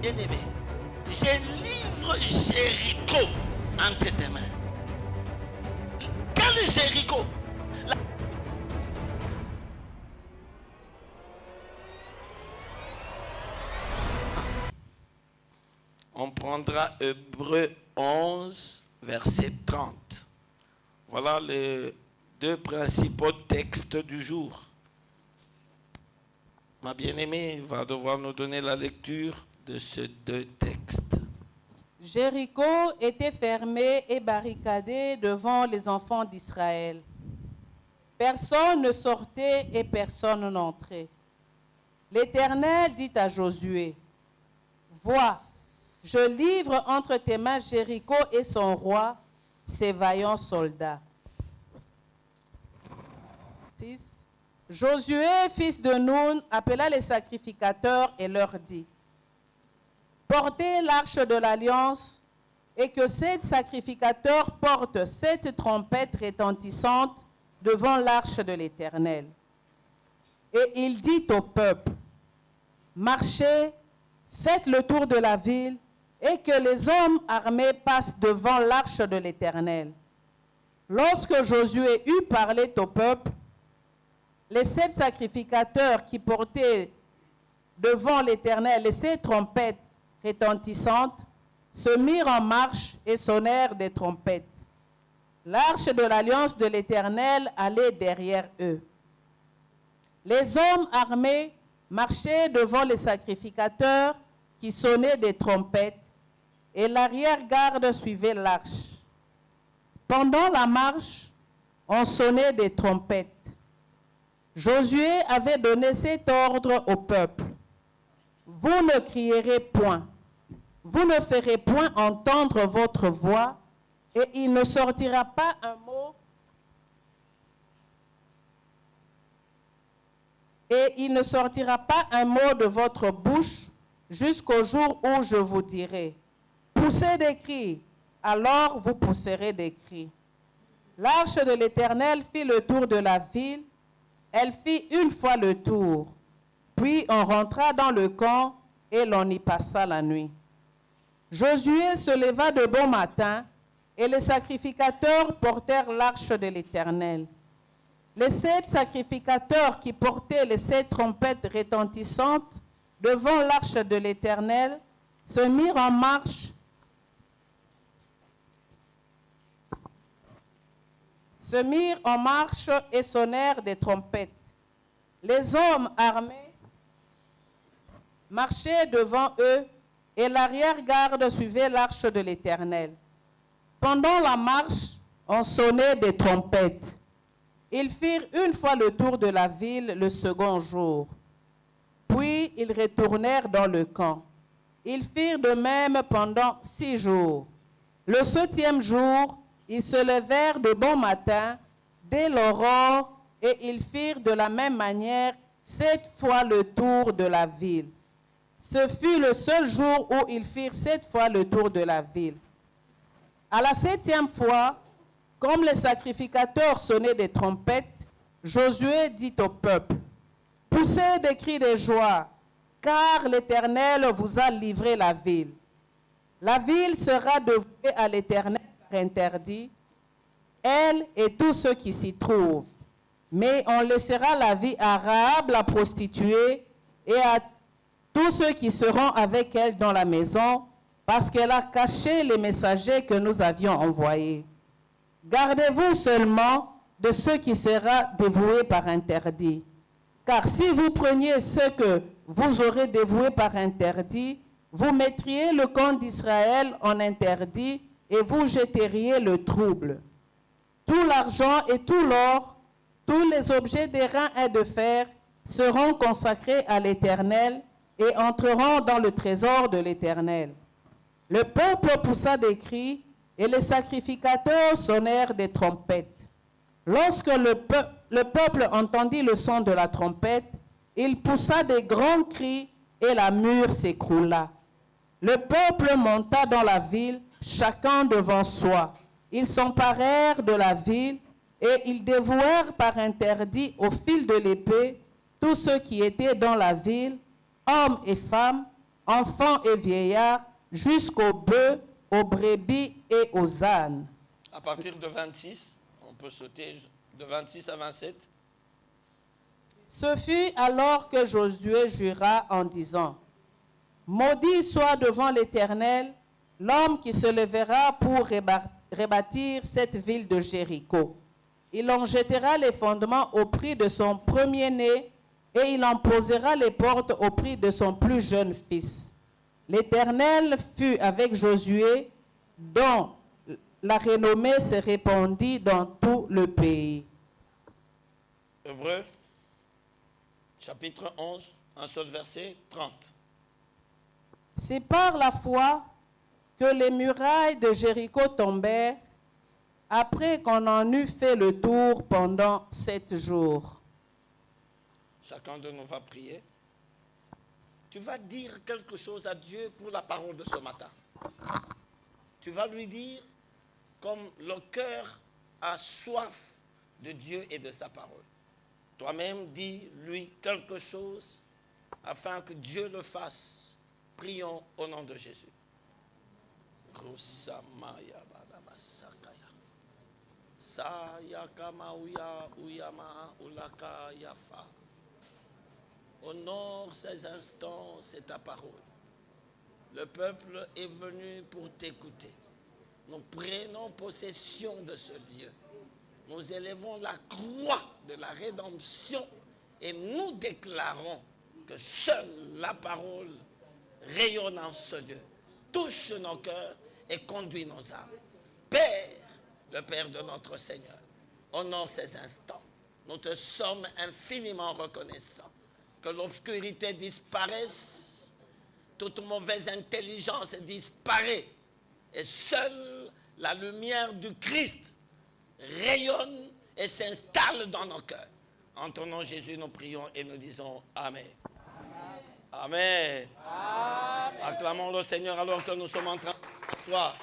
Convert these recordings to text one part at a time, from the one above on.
Bien-aimé, je livre Jéricho entre tes mains. Quel Jéricho? On prendra Hébreux 11, verset 30. Voilà les deux principaux textes du jour. Ma bien-aimée va devoir nous donner la lecture de ces deux textes. Jéricho était fermé et barricadé devant les enfants d'Israël. Personne ne sortait et personne n'entrait. L'Éternel dit à Josué, « Vois, je livre entre tes mains Jéricho et son roi, ses vaillants soldats. » 6. Josué, fils de Nun, appela les sacrificateurs et leur dit, « Portez l'arche de l'alliance et que 7 sacrificateurs portent 7 trompettes retentissantes devant l'arche de l'Éternel. » Et il dit au peuple, « Marchez, faites le tour de la ville, et que les hommes armés passent devant l'arche de l'Éternel. » Lorsque Josué eut parlé au peuple, les 7 sacrificateurs qui portaient devant l'Éternel les 7 trompettes retentissantes se mirent en marche et sonnèrent des trompettes. L'arche de l'alliance de l'Éternel allait derrière eux. Les hommes armés marchaient devant les sacrificateurs qui sonnaient des trompettes, et l'arrière-garde suivait l'arche. Pendant la marche, on sonnait des trompettes. Josué avait donné cet ordre au peuple. « Vous ne crierez point, vous ne ferez point entendre votre voix, et il ne sortira pas un mot, de votre bouche jusqu'au jour où je vous dirai. Poussez des cris, alors vous pousserez des cris. » L'arche de l'Éternel fit le tour de la ville. Elle fit une fois le tour. Puis on rentra dans le camp et l'on y passa la nuit. Josué se leva de bon matin et les sacrificateurs portèrent l'arche de l'Éternel. Les 7 sacrificateurs qui portaient les 7 trompettes retentissantes devant l'arche de l'Éternel se mirent en marche et sonnèrent des trompettes. Les hommes armés marchaient devant eux et l'arrière-garde suivait l'arche de l'Éternel. Pendant la marche, on sonnait des trompettes. Ils firent une fois le tour de la ville le second jour. Puis ils retournèrent dans le camp. Ils firent de même pendant 6 jours. Le 7e jour, ils se levèrent de bon matin, dès l'aurore, et ils firent de la même manière 7 fois le tour de la ville. Ce fut le seul jour où ils firent 7 fois le tour de la ville. À la 7e fois, comme les sacrificateurs sonnaient des trompettes, Josué dit au peuple, « Poussez des cris de joie, car l'Éternel vous a livré la ville. La ville sera dévouée à l'Éternel par interdit, elle et tous ceux qui s'y trouvent. Mais on laissera la vie à Rahab la prostituée et à tous ceux qui seront avec elle dans la maison, parce qu'elle a caché les messagers que nous avions envoyés. Gardez-vous seulement de ce qui sera dévoué par interdit. Car si vous preniez ce que vous aurez dévoué par interdit, vous mettriez le camp d'Israël en interdit et vous jetteriez le trouble. Tout l'argent et tout l'or, tous les objets d'airain et de fer seront consacrés à l'Éternel et entreront dans le trésor de l'Éternel. » Le peuple poussa des cris et les sacrificateurs sonnèrent des trompettes. Lorsque le peuple entendit le son de la trompette, il poussa des grands cris et la mur s'écroula. Le peuple monta dans la ville, chacun devant soi. Ils s'emparèrent de la ville et ils dévouèrent par interdit au fil de l'épée tous ceux qui étaient dans la ville, hommes et femmes, enfants et vieillards, jusqu'aux bœufs, aux brebis et aux ânes. À partir de 26, on peut sauter de 26 à 27. Ce fut alors que Josué jura en disant, « Maudit soit devant l'Éternel l'homme qui se lèvera pour rebâtir cette ville de Jéricho. Il en jettera les fondements au prix de son premier-né et il en posera les portes au prix de son plus jeune fils. L'Éternel fut avec Josué, dont la renommée se répandit dans tout le pays. » Hébreux, chapitre 11, un seul verset, 30. C'est par la foi que les murailles de Jéricho tombèrent après qu'on en eut fait le tour pendant 7 jours. Chacun de nous va prier. Tu vas dire quelque chose à Dieu pour la parole de ce matin. Tu vas lui dire, comme le cœur a soif de Dieu et de sa parole. Toi-même, dis-lui quelque chose afin que Dieu le fasse. Prions au nom de Jésus. Honore ces instants, c'est ta parole. Le peuple est venu pour t'écouter. Nous prenons possession de ce lieu. Nous élevons la croix de la rédemption et nous déclarons que seule la parole rayonne en ce lieu, touche nos cœurs et conduit nos âmes. Père, le Père de notre Seigneur, honore ces instants. Nous te sommes infiniment reconnaissants. Que l'obscurité disparaisse, toute mauvaise intelligence disparaît et seule la lumière du Christ rayonne et s'installe dans nos cœurs. En ton nom, Jésus, nous prions et nous disons Amen. Amen. Amen. Acclamons le Seigneur alors que nous sommes en train de s'asseoir.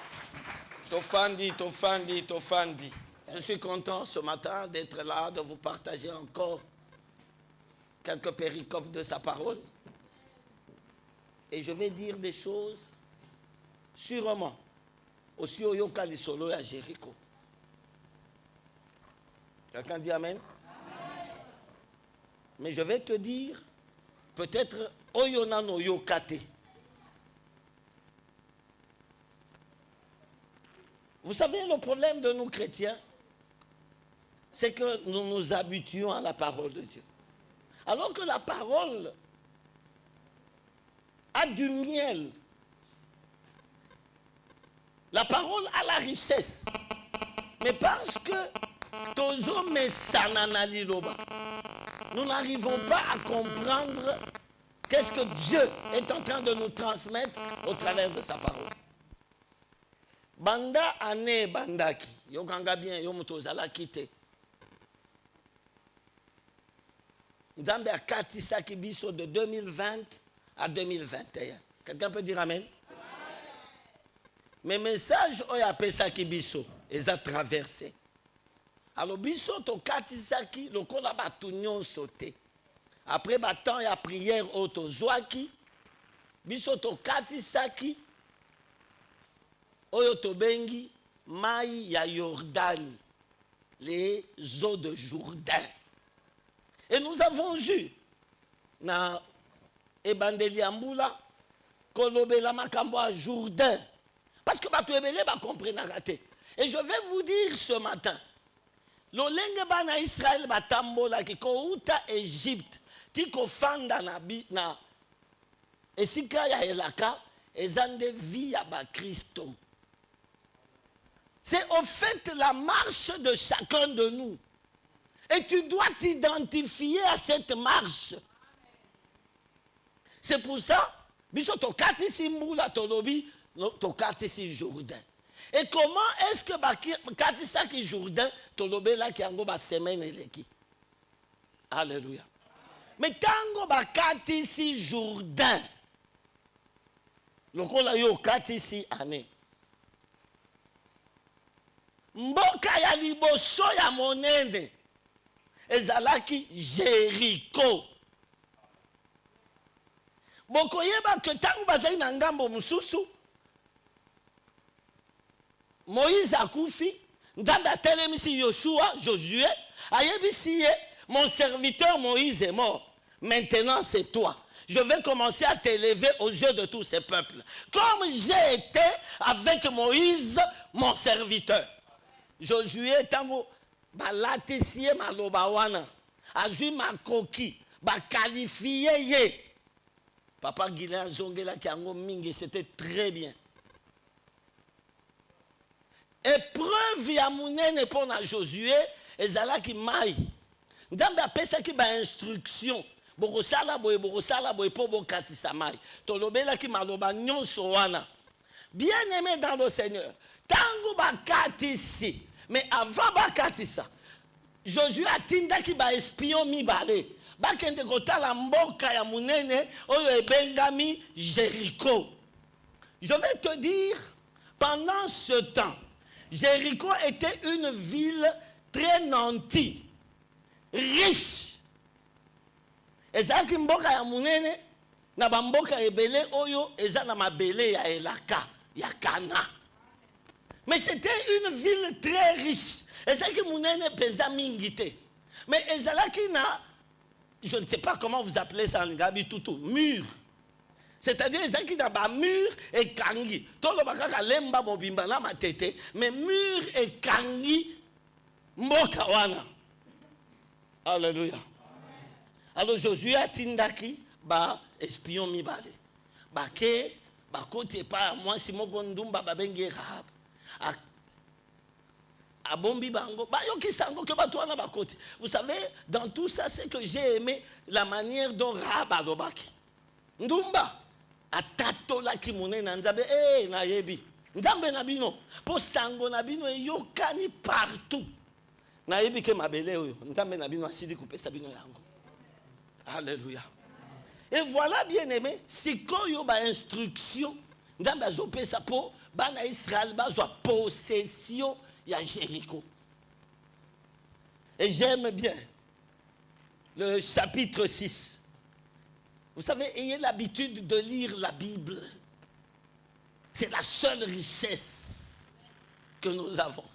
Tofandi, Tofandi, Tofandi. Je suis content ce matin d'être là, de vous partager encore quelques péricopes de sa parole. Et je vais dire des choses sûrement aussi au Yoka Lisolo et à Jéricho. Quelqu'un dit Amen? Amen. Mais je vais te dire peut-être Oyonano Yokate. Vous savez, le problème de nous chrétiens, c'est que nous nous habituons à la parole de Dieu. Alors que la parole a du miel. La parole a la richesse. Mais parce que Tozo Messanana Liloba, nous n'arrivons pas à comprendre qu'est-ce que Dieu est en train de nous transmettre au travers de sa parole. Banda ane bandaki, yokanga bien, yomutozala kite. Nzambe a katisaki biso de 2020 à 2021. Quelqu'un peut dire Amen? Mais message oya pesaki biso, ils a traversé. Alors biso to katisaki lokola batu nyonso te. Après temps ya prière oto zwaki, biso to katisaki oyo tobengi mai ya Yordani, les eaux de Jourdain. Et nous avons eu na ebandeli ambula kolobela makambo a Jourdain parce que bato ebele ba comprendre te. Et je vais vous dire ce matin, lolenge bana Israël batambola ki ko uta Égypte ti ko fanda na esika ya elaka ezande vie ya ba Christo. C'est au fait la marche de chacun de nous. Et tu dois t'identifier à cette marche. C'est pour ça, biso tokati si moula tolobi, tokati si Jourdain. Et comment est-ce que bakati sa ki Jourdain tolobe la ki ango ba semaine eleki? Alléluia. Mais tango bakati si Jourdain, lokola yo kati si année. Mboka ya liboso ya monene ezalaki Jéricho. bokoyeba que tangu bazali na ngambo mususu Moïse akufi, Nzambe atelemisi Yoshua, Josué, ayebisi ye, mon serviteur Moïse est mort. Maintenant c'est toi. Je vais commencer à t'élever aux yeux de tous ces peuples. Comme j'ai été avec Moïse, mon serviteur. Josué tango balatisie maloba wana, azui makoki, ba qualifié ye. Papa Guilain Zongela Kiango Mingi, c'était très bien. Épreuve ya munene pour na Josué, ezalaki mai. Nzambe apesaki ba instruction. Bokosala boye po bokatisa mai. Tolobelaki maloba nyonso wana. Bien-aimé dans le Seigneur, tango bakatisi, mais avant bakatisa, Josué atindaki ba espion mibale. Bakende kotala mboka ya munene oyo ebengami Jéricho. Je vais te dire, pendant ce temps, Jéricho était une ville très nantie, riche. Ezalaki mboka ya munene na bamboka ebele oyo eza na mabele ya elaka ya Kana. Mais c'était une ville très riche. Ezalaki munene peza mingite. Mais ezalaki na, je ne sais pas comment vous appelez ça en Gabi Toutou, mur. C'est-à-dire ezalaki na ba mur et kangi. Tolo bakaka lemba mobimba na matete, mais mur et kangi mboka wana. Alléluia. Alors Josué atindaki ba espion mibale. Ba ke ba kote pa moi si moko ndumba ba bengi Rahab. A bombi bango ba yoki sango ke bato wana ba kote. Vous savez, dans tout ça, c'est que j'ai aimé la manière dont Rahab alobaki. Ndumba atatola ki monena nzambe na yebi. Nzambe na bino po sango na bino yokani partout. Na yebi ke mabele oyo nzambe na bino asidi kupesa bino yango. Alléluia. Et voilà, bien-aimé, si koyo ba instruction, nzambe azopesa po bana Israël bazwa possession ya Jéricho. Et j'aime bien le chapitre 6. Vous savez, ayez l'habitude de lire la Bible. C'est la seule richesse que nous avons.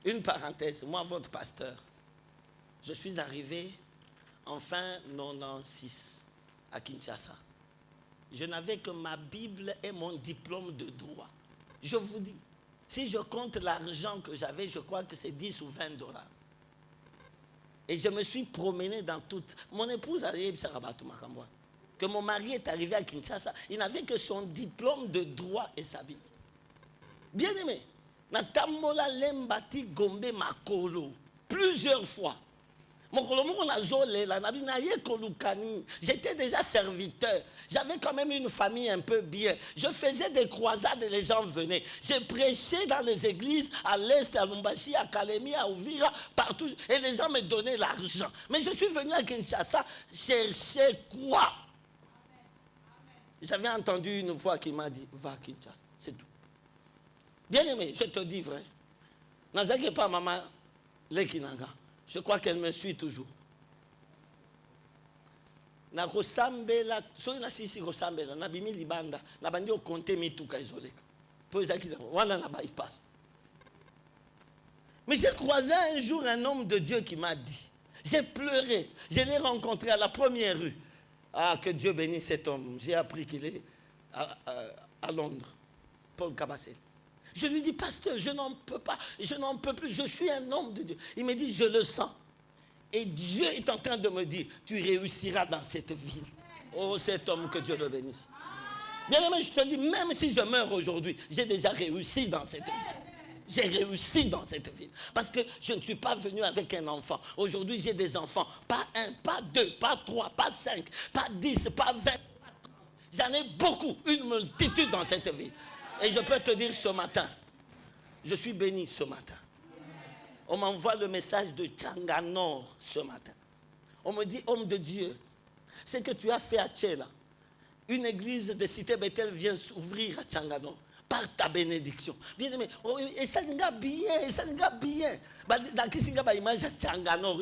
Une parenthèse, moi, votre pasteur, je suis arrivé en fin 96 à Kinshasa. Je n'avais que ma Bible et mon diplôme de droit. Je vous dis, si je compte l'argent que j'avais, je crois que c'est 10 ou 20 $. Et je me suis promené dans toute... Mon épouse a dit que mon mari est arrivé à Kinshasa, il n'avait que son diplôme de droit et sa Bible. Bien aimé, Natamola lembati gombe makolo plusieurs fois. J'étais déjà serviteur. J'avais quand même une famille un peu bien. Je faisais des croisades et les gens venaient. J'ai prêché dans les églises à l'Est, à Lumbashi, à Kalemi, à Ouvira, partout. Et les gens me donnaient l'argent. Mais je suis venu à Kinshasa chercher quoi? J'avais entendu une voix qui m'a dit, va à Kinshasa, c'est tout. Bien aimé, je te dis vrai. Nazaki pas maman Lekinanga. Je crois qu'elle me suit toujours. Na kosambela, soki na sisi kosambela, na bimi libanda, na bandi o compter mituka izoleka. Po ezaki wana na bypass. Mais j'ai croisé un jour un homme de Dieu qui m'a dit, j'ai pleuré, je l'ai rencontré à la première rue. Ah, que Dieu bénisse cet homme. J'ai appris qu'il est à Londres, Paul Kabassel. Je lui dis, pasteur, je n'en peux pas, je n'en peux plus, je suis un homme de Dieu. Il me dit, je le sens. Et Dieu est en train de me dire, tu réussiras dans cette ville. Oh, cet homme, que Dieu le bénisse. Bien aimé, je te dis, même si je meurs aujourd'hui, j'ai déjà réussi dans cette ville. J'ai réussi dans cette ville. Parce que je ne suis pas venu avec un enfant. Aujourd'hui, j'ai des enfants. Pas un, pas deux, pas trois, pas cinq, pas 10, pas 20, pas 30. J'en ai beaucoup, une multitude dans cette ville. Et je peux te dire ce matin, je suis béni ce matin. On m'envoie le message de Tchanganor ce matin. On me dit, homme de Dieu, ce que tu as fait à Tchéla, une église de Cité Bethel vient s'ouvrir à Tchanganor par ta bénédiction. Bien aimé, et ça n'est pas bien, et ça n'est pas bien. Dans qui c'est image à Tchanganor,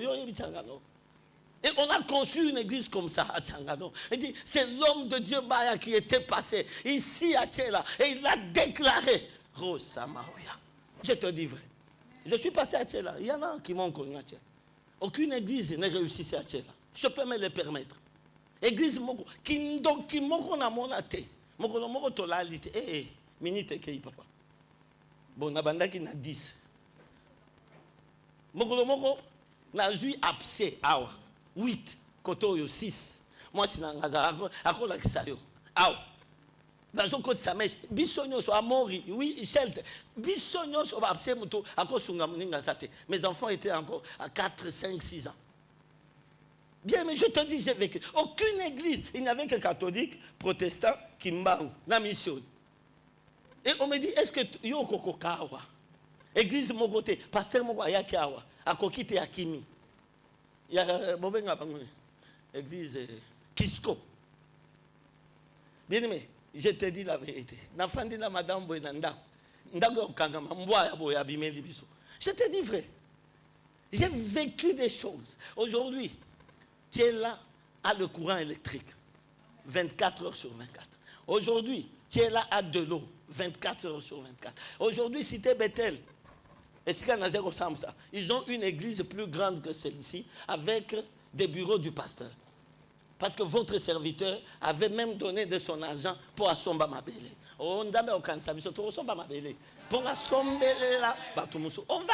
Et on a construit une église comme ça à Tchangano. Il dit, c'est l'homme de Dieu Baya qui était passé ici à Tchela. Et il a déclaré, Rosa Maoya. Je te dis vrai. Je suis passé à Tchela. Il y en a qui m'ont connu à Tchela. Aucune église n'est réussie à Tchela. Je peux me le permettre. Église moko qui moko na monate. Moko no moko tolalite. Minute kei papa. Bon na bandaki na 10. Moko no moko na jui abcès awa 8 koto yo 6. Moi si na ngaza akola kisayo. Awa. Bazo koti sa mesh bisonyo so amori oui chelte bisonyo so abcès muto akosunga mninga sate. Mes enfants étaient encore à 4, 5, 6 ans. Bien, mais je te dis, j'ai vécu. Aucune église, il n'y avait que catholiques, protestants, qui m'ont la mission. Et on me dit, est-ce que yo koko kawa? Église mon côté, pasteur mon côté, kawa, à kokite akimi. Il y a bobenga bangouni. Église Kisco. Bien aimé, je te dis la vérité. Nafandi na madame Boynanda. Ndago kangama mboya boya bimeli biso. Je te dis vrai. J'ai vécu des choses. Aujourd'hui, Tchela a le courant électrique 24 heures sur 24. Aujourd'hui, Tchela a de l'eau 24 heures sur 24. Aujourd'hui, Cité Bethel, ils ont une église plus grande que celle-ci avec des bureaux du pasteur. Parce que votre serviteur avait même donné de son argent pour assomba mabele. On va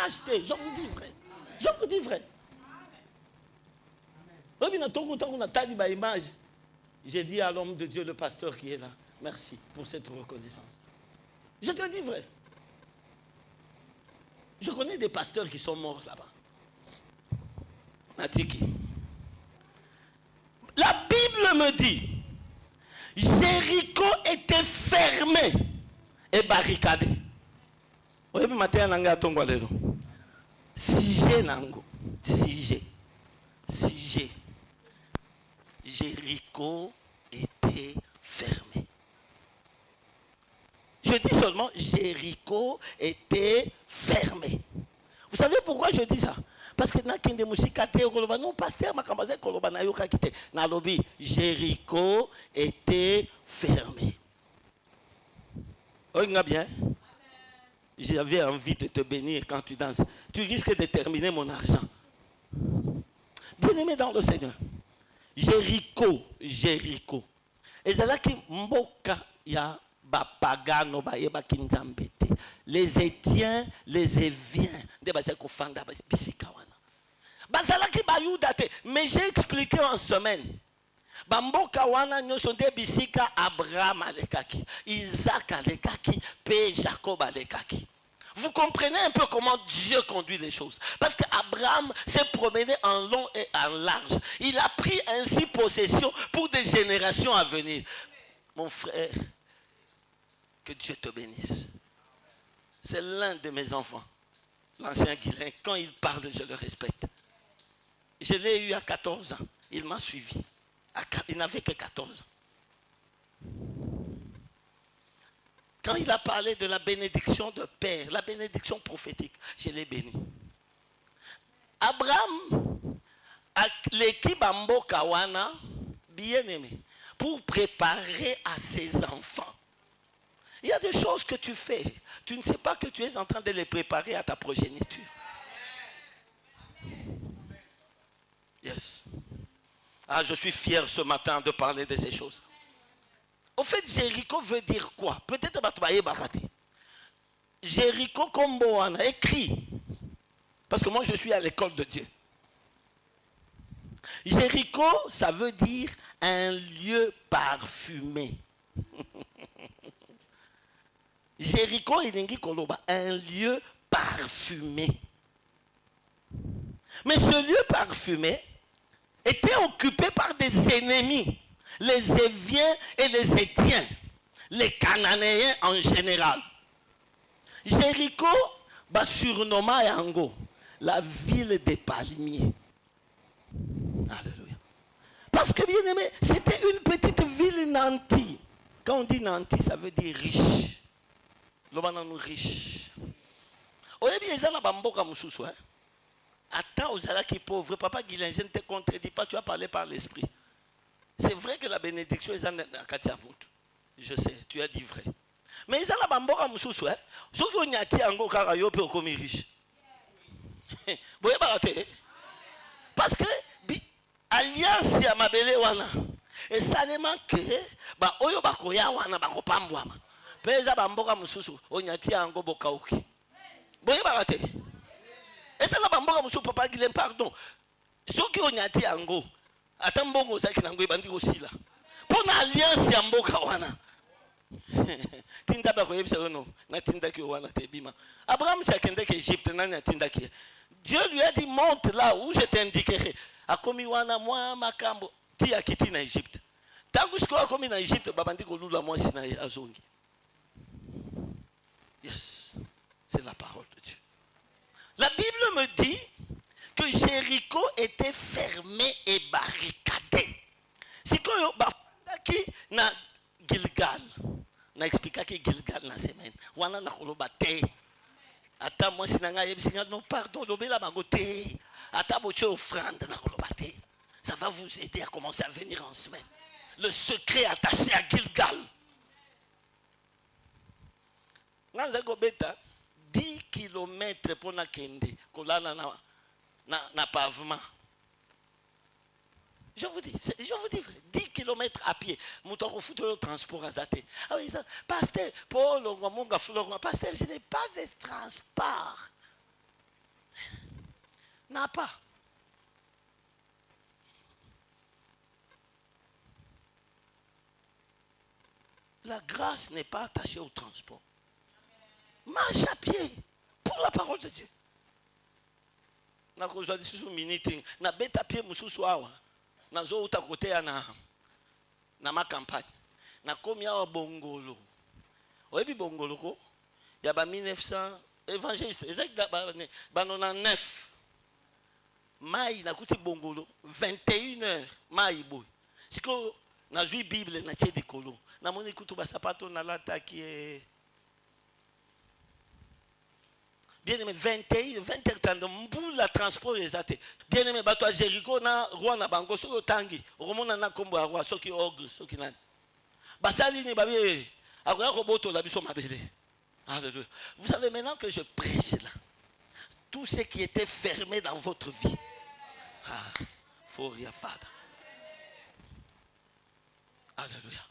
acheter, je vous dis vrai. Je vous dis vrai. J'ai dit à l'homme de Dieu, le pasteur qui est là, merci pour cette reconnaissance. Je te dis vrai. Je connais des pasteurs qui sont morts là-bas. Natiki. La Bible me dit, Jéricho était fermé et barricadé. Si j'ai nango, si j'ai. Jéricho était fermé. Je dis seulement Jéricho était fermé. Vous savez pourquoi je dis ça? Parce que non, pasteur Jéricho était fermé. Regarde bien. J'avais envie de te bénir quand tu danses. Tu risques de terminer mon argent. Bien-aimé dans le Seigneur. Jéricho. Et c'est là que mboka ya bapagano ba yeba kinzambete. Les Étiens, les Éviens de bazeko fanda bisika wana. Bazala ki bayuda te, mais j'ai expliqué en semaine. Bamboka wana nyoso nde bisika Abraham alekaki, Isaac alekaki, pe Jacob alekaki. Vous comprenez un peu comment Dieu conduit les choses. Parce qu'Abraham s'est promené en long et en large. Il a pris ainsi possession pour des générations à venir. Mon frère, que Dieu te bénisse. C'est l'un de mes enfants, l'ancien Guilain. Quand il parle, je le respecte. Je l'ai eu à 14 ans. Il m'a suivi. Il n'avait que 14 ans. Quand il a parlé de la bénédiction de père, la bénédiction prophétique, je l'ai béni. Abraham, l'équipe Ambo Kawana, bien aimé, pour préparer à ses enfants. Il y a des choses que tu fais. Tu ne sais pas que tu es en train de les préparer à ta progéniture. Yes. Ah, je suis fier ce matin de parler de ces choses. Au fait, Jéricho veut dire quoi? Peut-être que Jéricho comme écrit. Parce que moi, je suis à l'école de Dieu. Jéricho, ça veut dire un lieu parfumé. Jéricho, il dit un lieu parfumé. Mais ce lieu parfumé était occupé par des ennemis. Les Éviens et les Étiens, les Cananéens en général. Jéricho, surnomma Yango, la ville des palmiers. Alléluia. Parce que bien aimé, c'était une petite ville nantie. Quand on dit nantie, ça veut dire riche. L'homme riche. Vous avez bien ça dans Bamboka Moussoussou, hein? Attends aux alaks qui pauvres. Papa Guilain, je ne te contredis pas, tu as parlé par l'esprit. C'est vrai que la bénédiction est en Katiamut. Je sais, tu as dit vrai. Mais ils ont la bamboka mususu, hein. Ceux qui ont été en Gokara, ils ont commis riche. Vous voyez pas. Parce que alliance ya mabele wana. Et seulement que, bah, oyo bakoya wana bakopambwama. Peza bamboka mususu, onyati en Gobokauki. Vous voyez pas. Et ça la bamboka mususu, papa Guilain, pardon. Ceux qui ont été en Go, attends, bongo zaki nango bandi aussi là. Pour l'alliance ya mboka wana. Tinda ba ko yebisa no na tinda ki wana te bima. Abraham s'akende que Égypte na tinda ki. Dieu lui a dit monte là où je t'indiquerai. Akomi wana moi makambo ti akiti na Égypte. Tangu siko akomi na Égypte babandi ko lula moi sina azongi. Yes. C'est la parole de Dieu. La Bible me dit que Jéricho était fermé et barricadé. C'est quand bafaki na Gilgal. Na expliqué que Gilgal na semaine. Wana na koloba te. Ata moi sinanga yebsinga non pardon lobela magote. Ata boche offrande na koloba te. Ça va vous aider à commencer à venir en semaine. Le secret attaché à Gilgal. Nanza gobeta 10 km pour na kende kolana na pavement. Je vous dis vrai, 10 km à pied. Moutoko fout le transport à Zate. Ah oui, pasteur, Paul, pasteur, je n'ai pas de transport. N'a pas. La grâce n'est pas attachée au transport. Marche à pied pour la parole de Dieu. Na kozwa disusu meeting, na beta pied mususu awa. Na zo uta kote na ma campagne. Na komi awa bongolo. Oyebi bongolo ko? Ya ba 1900 évangéliste, exact ba 99. Mai na kuti bongolo 21h mai boy. Siko na jui Bible na tie de kolo. Na moni kutu ba sapato na lata qui est bien aimé 21 ans mboula la transport exact. Bien aimé bato à Jéricho na roi na bango so tangi romona na kombo ya roi soki ogre soki nani basali ni babi akoya ko boto la biso mabele. Alléluia. Vous savez maintenant que je prêche là tout ce qui était fermé dans votre vie. Ah, foria fada. Alléluia.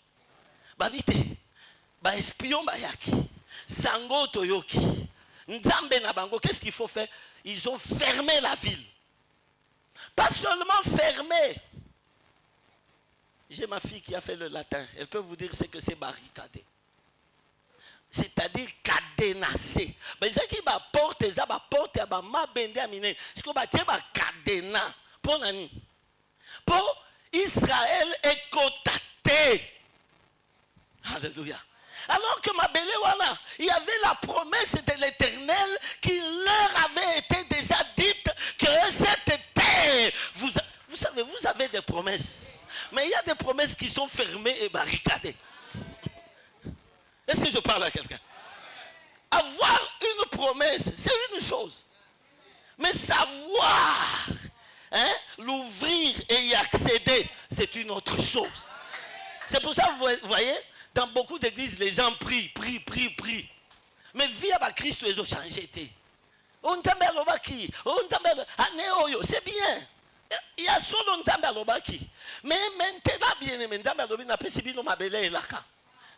Babite ba espion ba yaki sango toyoki. Nzambe na bango, qu'est-ce qu'il faut faire? Ils ont fermé la ville. Pas seulement fermé. J'ai ma fille qui a fait le latin. Elle peut vous dire ce que c'est barricadé. C'est-à-dire cadenassé. Mais ce qui va porter, ça va porter à ma bende amine. Ce qui va dire cadena. Pour nani? Pour Israël est cotaté. Alléluia. Alors que Mabelewana, il y avait la promesse de l'Éternel qui leur avait été déjà dite que cette terre, vous savez, vous avez des promesses. Mais il y a des promesses qui sont fermées et barricadées. Est-ce que je parle à quelqu'un? Avoir une promesse, c'est une chose. Mais savoir l'ouvrir et y accéder, c'est une autre chose. C'est pour ça que vous voyez, dans beaucoup d'églises, les gens prient. Mais via Christ, ils ont changé. C'est bien. Il y a solo Ntambalobaki. Mais maintenant, bien aimé, Ntambalobaki n'a pas subi ma belle et la ca.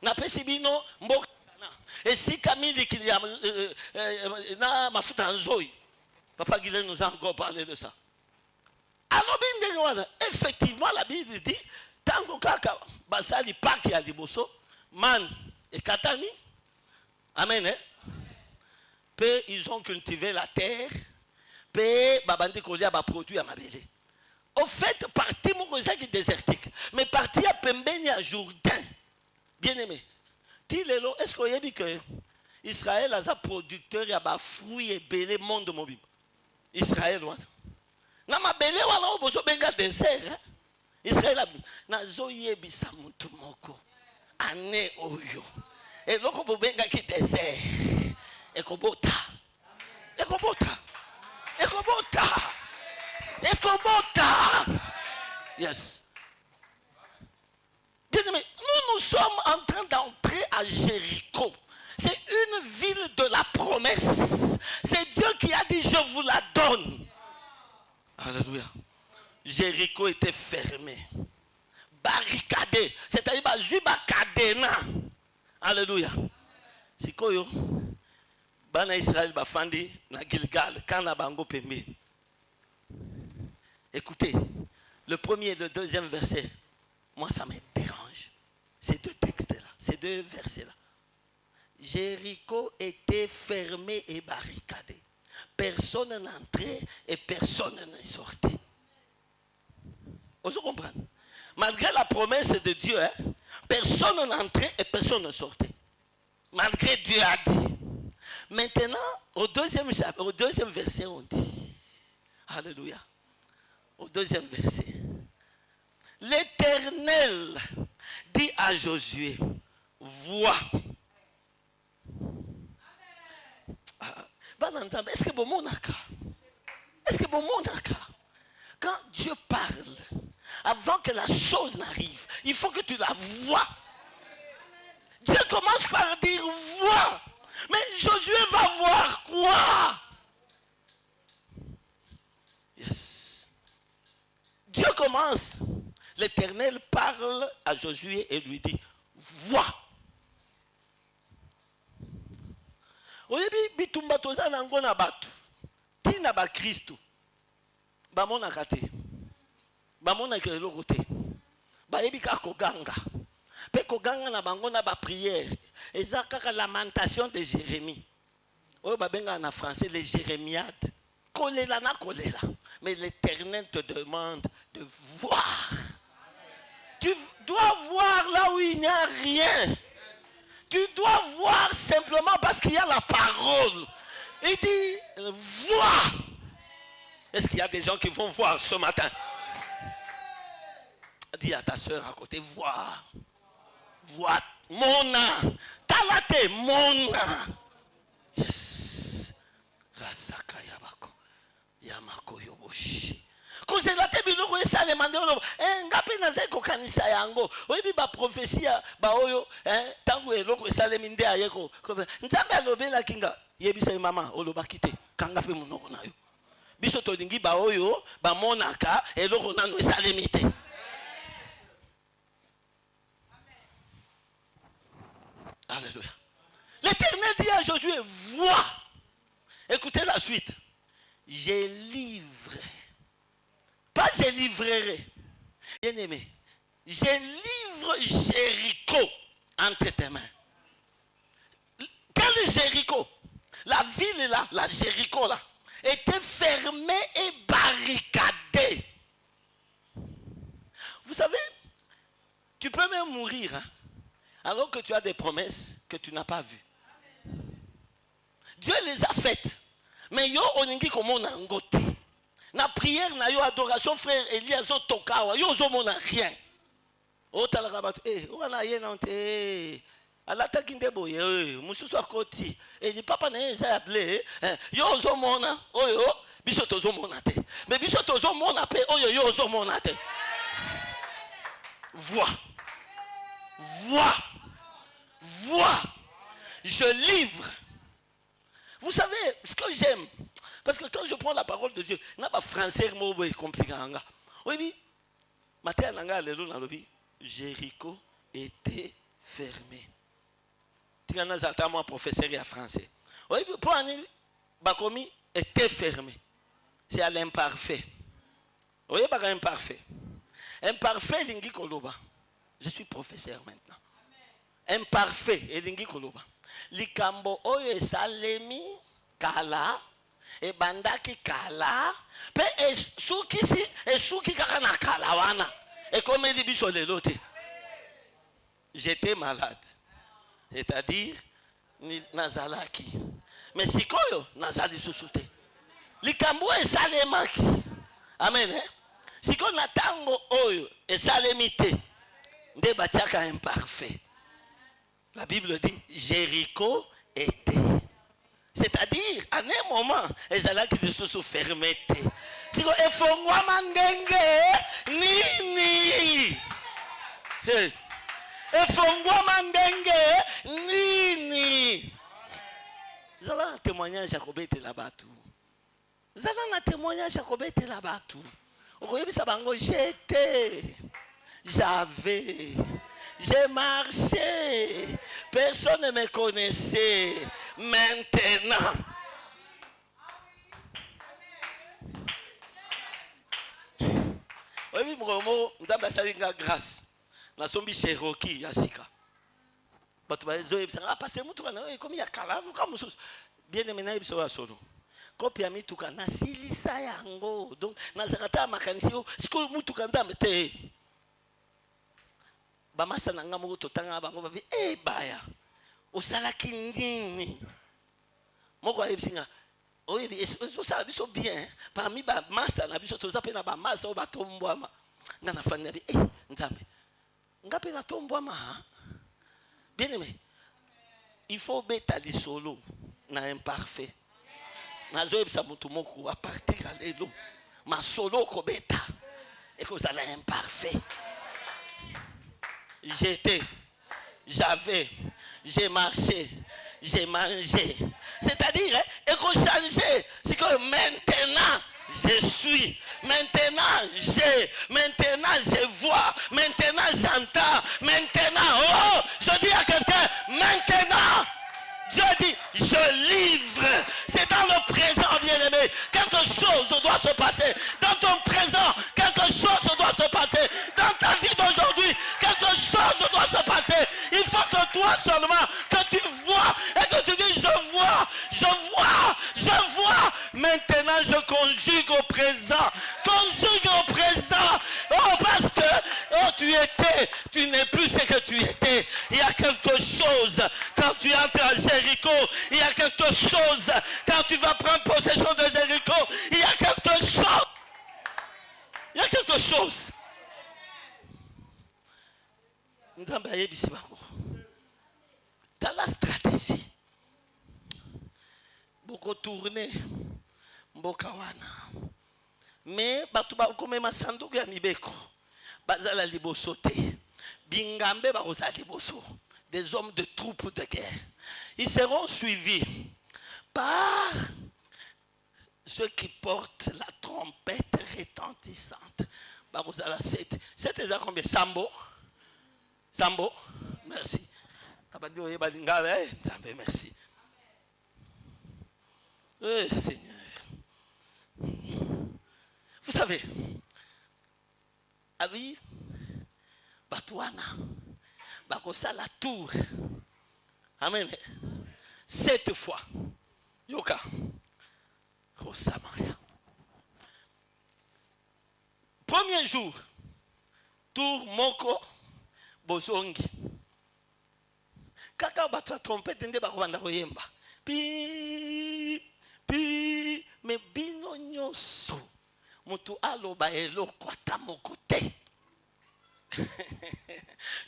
N'a pas subi nos mbokana. Et si Camille qui y a ma foute en zoï, Papa Guilain nous a encore parlé de ça. Alors, effectivement, la Bible dit, Tango Kaka, Basali Paki Aliboso, Man et Katani, amen, hein? Puis ils ont cultivé la terre, puis Babandi Kolia a produit à Mabélé. Au fait, parti Mourozaki désertique, mais parti à Pembeni à Jourdain, bien aimé. Tilelo, est-ce qu'on y a dit que Israël a un producteur, il y a des fruits et belés, monde mobile. Israël, what? Na Mabélé, on a besoin d'un désert, hein? Israël a nazoye bisamutu moko ane oyo eloko bobenga ki désert ekobota Kolobota. Yes. Bien aimé, nous sommes en train d'entrer à Jéricho. C'est une ville de la promesse. C'est Dieu qui a dit, je vous la donne. Alléluia. Jéricho était fermé. Barricadé. C'est-à-dire, cadena. Alléluia. C'est quoi, yo? Bana Israël bafandi na Gilgal, kana bango pembe. Écoutez, le premier et le deuxième verset, moi ça me dérange. Ces deux textes-là, ces deux versets-là. Jéricho était fermé et barricadé. Personne n'entrait et personne ne sortait. Vous comprenez? Malgré la promesse de Dieu, hein, personne n'entrait et personne ne sortait. Malgré Dieu a dit. Maintenant, au deuxième verset, on dit, alléluia, au deuxième verset, l'Éternel dit à Josué, vois. Est-ce que bon monaka? Est-ce que bon monaka? Quand Dieu parle, avant que la chose n'arrive, il faut que tu la vois. Dieu commence par dire vois. Mais Josué va voir quoi? Yes. Dieu commence. L'Éternel parle à Josué et lui dit vois. Oyebi bitumba toza nango na batu. Tina ba Kristo. Ba mona kate. Ba mona kelelo kote. Ba yebi ka koganga. Pe koganga na bango na ba prière. Eza kaka lamentation de Jérémie. Oyo ba benga na français les jérémiades. Kolela na kolela. Mais l'Éternel te demande de voir. Tu dois voir là où il n'y a rien. Tu dois voir simplement parce qu'il y a la parole. Il dit, vois. Est-ce qu'il y a des gens qui vont voir ce matin? Dis à ta soeur à côté, vois. Vois. Mona. Talate, mona. Yes. Rasaka yabako. Yamako yoboshi. Kozela te biloko esalema nde oloba ngapi naza kokanisa yango oyebi baprofesia baoyo ntango eloko esalemi nde ayeko nzambe alobelaki nga yebisa ye mama olobaki te kanga mpe monoko na yo biso tolingi baoyo bamonaka eloko nano esalemi te. Alléluia. L'Éternel dit à Josué, vois. Écoutez la suite. J'ai livré. Pas je livrerai. Bien aimé. Je livre Jéricho entre tes mains. Quel Jéricho? La ville là, la Jéricho là, était fermée et barricadée. Vous savez, tu peux même mourir hein, alors que tu as des promesses que tu n'as pas vues. Dieu les a faites. Mais yo oningi komo na ngote. Na prière na yo adoration frère Elias tokawa yo zomona rien. O talaka bat wana ye nante alata kindebo ye mususu akoti eli papa na ye za ble yo zomona oyo biso tozomona te. Mais biso tozomona pe oyo yo zomona te. Vois. Vois. Vois. Je livre. Vous savez ce que j'aime? Parce que quand je prends la parole de Dieu, il n'y a pas français mot compliqué. Oui, matin Jéricho était fermé. Tu as un professeur en français. Oui, pour un bakomi était fermé. C'est à l'imparfait. Oui, pas imparfait. Imparfait lingi koloba. Je suis professeur maintenant. Imparfait et lingi koloba. Likambo oyo esalemi kala e bandaki kala pe esuki kaka na kala wana e komeli biso lelo te. J'étais malade, c'est-à-dire nazalaki, mais sikoyo nazali susu te. Likambo esalemaki, amen hein? Sikoyo na tango oyo esalemi te nde batiaka imparfait. La Bible dit Jéricho était. C'est-à-dire, à un moment, les allaient qui se sont fermés. Siko efongwama ngenge nini? Hey. Efongwama ngenge nini? Zala na témoignage à kobetela batu. Zala na témoignage à kobetela batu. Okoyebisa bango j'étais, j'avais, j'ai marché. Personne ne me connaissait. Maintenant. Oui, Momo, Ndamba Salinga grâce. Na sombi Cherokee Yasika. Batu bazo yebisa passer mutuka na comme ya kala nuka mususu. Bien aimé na yebisa wa solo. Kopia mituka na silisa yango. Donc na zakata makanisi yo siko mutuka ndambe te. Ba master na ngamo totanga bango babi baya. Osalaki nini? Moko yebisa oui, ça biso bien. Parmi ba master na biso toza pe na ba master o batombwama. Ngana fani na bi nzambe. Ngape na tombwama. Bien aimé. Il faut beta li solo na imparfait. Na zo ebisa mutu moko a partir à lelo. Ma solo ko beta. Et que ça la imparfait. J'étais, j'avais, j'ai marché, j'ai mangé. C'est-à-dire, il faut changer. C'est que maintenant, je suis. Maintenant, j'ai. Maintenant, je vois. Maintenant, j'entends. Maintenant, oh, je dis à quelqu'un, maintenant, Dieu dit, je livre. C'est dans le présent, bien-aimé. Quelque chose doit se passer. Dans ton présent, quelque chose doit se passer. Dans ta vie d'aujourd'hui, quelque chose doit se passer. Il faut que toi seulement, que tu vois et que tu dis, je vois, je vois, je vois. Maintenant, je conjugue au présent. Conjugue au présent. Oh, parce que oh, tu étais, tu n'es plus ce que tu étais. Il y a quelque chose quand tu entres à Jéricho. Il y a quelque chose quand tu vas prendre possession de Jéricho. Il y a quelque chose. Il y a quelque chose. Dans la stratégie, beaucoup tourner, beaucoup wana. Mais batuba comme ma sanduku ya mibeko, bazala libosote, bingambe barosa liboso, des hommes de troupes de guerre. Ils seront suivis par ceux qui portent la trompette retentissante. Barozala 7. 7 est à combien? Sambo. Sambo. Merci. Merci. Oui, Seigneur. Vous savez, Abi, Batouana, Bakosa la tour. Amen. 7 fois. Yoka. Rosamaria. Premier jour. Tour Moko Bozongi. Kaka batwa trompette nde bakobanda koyemba. Pi pi me bino nyoso. Mutu aloba eloko ata moko te.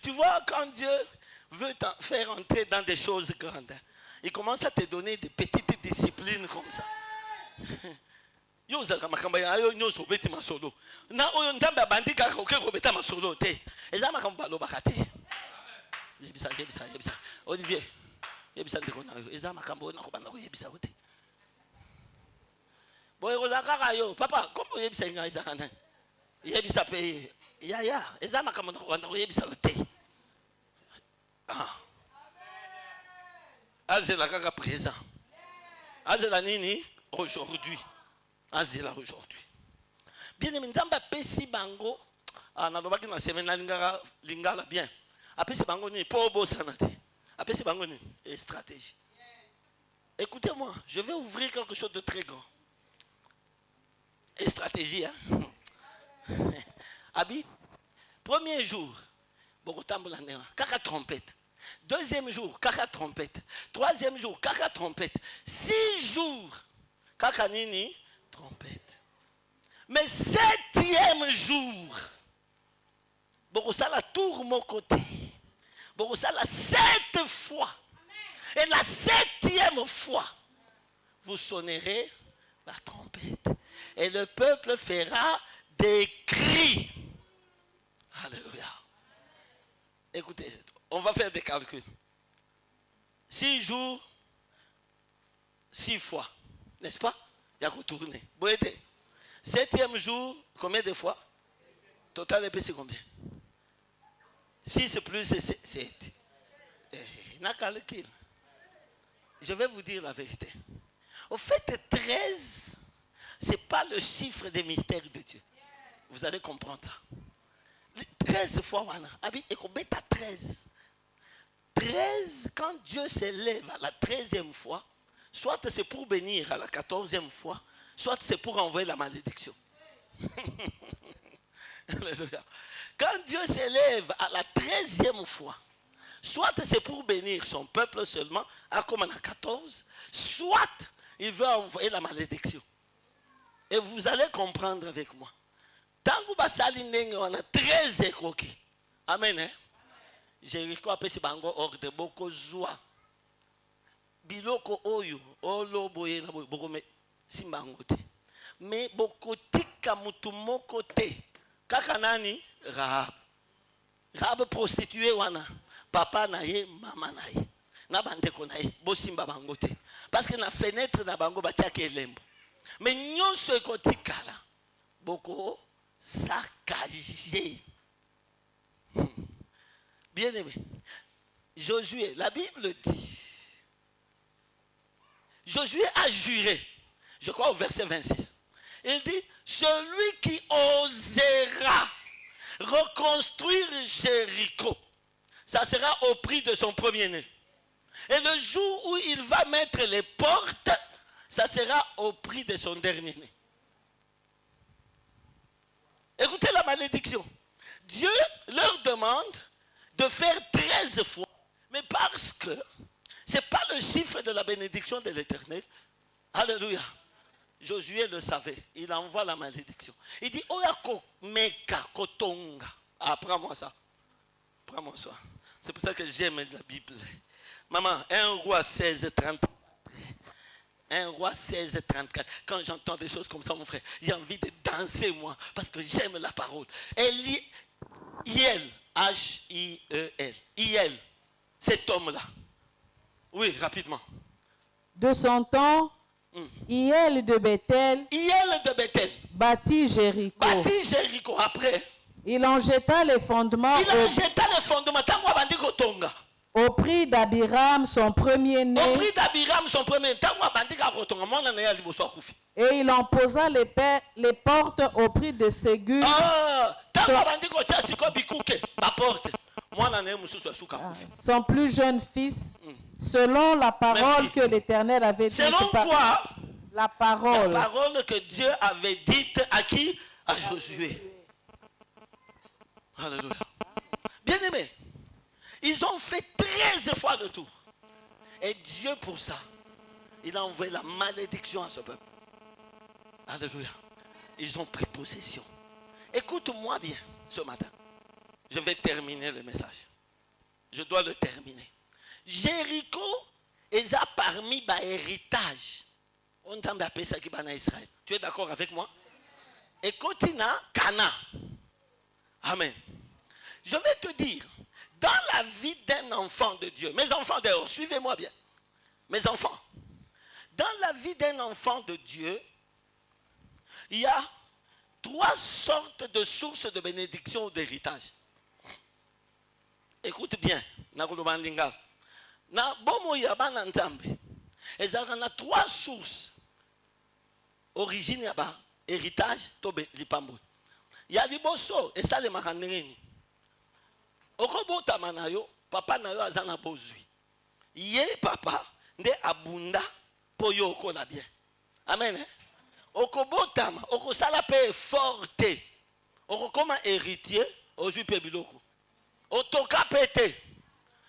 Tu vois, quand Dieu veut te faire entrer dans des choses grandes, il commence à te donner des petites disciplines comme ça. Yo zaka makamba ya yo nyoso beti masolo. Na oyo ndamba bandika ka okeko beta masolo te. Eza makamba lo bakate. Yebisa. Olivier. Yebisa ndeko na yo. Eza makamba na ko banda ko yebisa ote. Boye ko zaka yo. Papa, kombo yebisa nga eza kana. Yebisa pe. Ya. Eza makamba na ko banda ko yebisa ote. Ah. Azela kaka présent. Azela nini aujourd'hui. Azela aujourd'hui. Bien aimé, ndamba pesi bango. Na lobaki na semaine na lingala bien. Apesi bango ni po bosana te. Apesi bango ni stratégie. Écoutez-moi, je vais ouvrir quelque chose de très grand. Et stratégie, hein. Abi, premier jour, Bogotambola kaka trompette. Deuxième jour, kaka trompette. Troisième jour, kaka trompette. 6 jours, kaka nini trompette. Mais 7e jour, Bogosala tour mon côté. Bogosala 7 fois. Et la 7e fois, vous sonnerez la trompette. Et le peuple fera des cris. Alléluia. Écoutez, on va faire des calculs. 6 jours, 6 fois. N'est-ce pas? Il y a qu'à tourner. 7e jour, combien de fois? Total, c'est combien? 6 plus 7. Je vais vous dire la vérité. Au fait, 13, ce n'est pas le chiffre des mystères de Dieu. Vous allez comprendre ça. 13 fois, et combien t'as 13? 13, quand Dieu s'élève à la 13e fois, soit c'est pour bénir à la 14e fois, soit c'est pour envoyer la malédiction. Quand Dieu s'élève à la 13e fois, soit c'est pour bénir son peuple seulement, comme en a 14, soit il veut envoyer la malédiction. Et vous allez comprendre avec moi. Tant que vous avez 13 écroquis. Amen. Hein? Jéricho a pesi bango ordre boko zwa. Biloko oyo, oloboye na bokome simbangote. Mais boko tika mutu moko te. Kaka nani? Rahab. Rahab prostituée wana. Papa na ye, mama na ye. Na bandeko na ye, bo simba bangote. Parce que na fenêtre na bango batiaki elembo. Mais nyonso ekotikala. Boko saccagé. Bien-aimé, Josué, la Bible dit, Josué a juré, je crois au verset 26, il dit, celui qui osera reconstruire Jéricho, ça sera au prix de son premier-né. Et le jour où il va mettre les portes, ça sera au prix de son dernier-né. Écoutez la malédiction. Dieu leur demande de faire 13 fois. Mais parce que ce n'est pas le chiffre de la bénédiction de l'Éternel. Alléluia. Josué le savait. Il envoie la malédiction. Il dit, Oyako meka kotonga. Ah, prends-moi ça. Prends-moi ça. C'est pour ça que j'aime la Bible. Maman, 1 roi 16, 34. 1 roi 16, 34. Quand j'entends des choses comme ça, mon frère, j'ai envie de danser, moi, parce que j'aime la parole. Hiel, H-I-E-L. Hiel, cet homme-là. Oui, rapidement. De son temps, Hiel de Bethel bâtit Jéricho. Bâtit Jéricho. Après, il en jeta les fondements. Au prix d'Abiram, son premier-né. Au prix d'Abiram, son premier-né. Et il en posa les portes au prix de Ségur. Son plus jeune fils, selon la parole que l'Éternel avait dite. Selon quoi? La parole. La parole que Dieu avait dite à qui? À Josué. Alléluia. Bien aimé, ils ont fait 13 fois le tour. Et Dieu, pour ça, il a envoyé la malédiction à ce peuple. Alléluia. Ils ont pris possession. Écoute-moi bien ce matin. Je vais terminer le message. Je dois le terminer. Jéricho est parmi les héritages. On t'a appelé ça qui est en Israël. Tu es d'accord avec moi? Et Kotina, Cana. Amen. Je vais te dire, dans la vie d'un enfant de Dieu, mes enfants dehors, suivez-moi bien. Mes enfants, dans la vie d'un enfant de Dieu, il y a 3 sortes de sources de bénédiction ou d'héritage. Écoute bien, il y a 3 sources. Origine, héritage, il y a des bosso, et ça les maranengeni. Okobotama na yo, papa na yo azana bozui. Ye papa, nde abunda po yo okola bien. Amen. Okobotama, okosala pe forte. Okokoma héritier, ozui pe biloko. Otoka pete.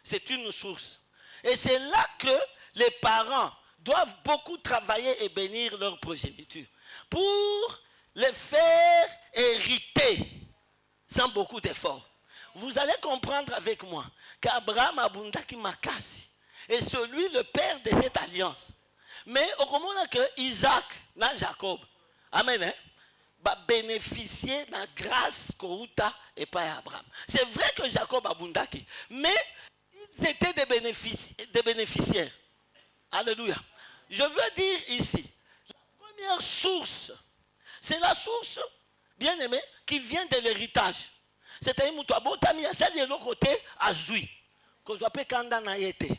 C'est une source. Et c'est là que les parents doivent beaucoup travailler et bénir leur progéniture pour les faire hériter sans beaucoup d'efforts. Vous allez comprendre avec moi qu'Abraham Abundaki Makasi est celui, le père de cette alliance. Mais au moment que Isaac, na Jacob, amen, hein, va bénéficier de la grâce Kouta et pas Abraham. C'est vrai que Jacob a bundaki, mais ils étaient des bénéficiaires. Alléluia. Je veux dire ici, la première source, c'est la source, bien aimé, qui vient de l'héritage. C'est-à-dire, Moutoua Botami, celle de l'autre côté, a joui. Qu'on soit pas kanda na yete.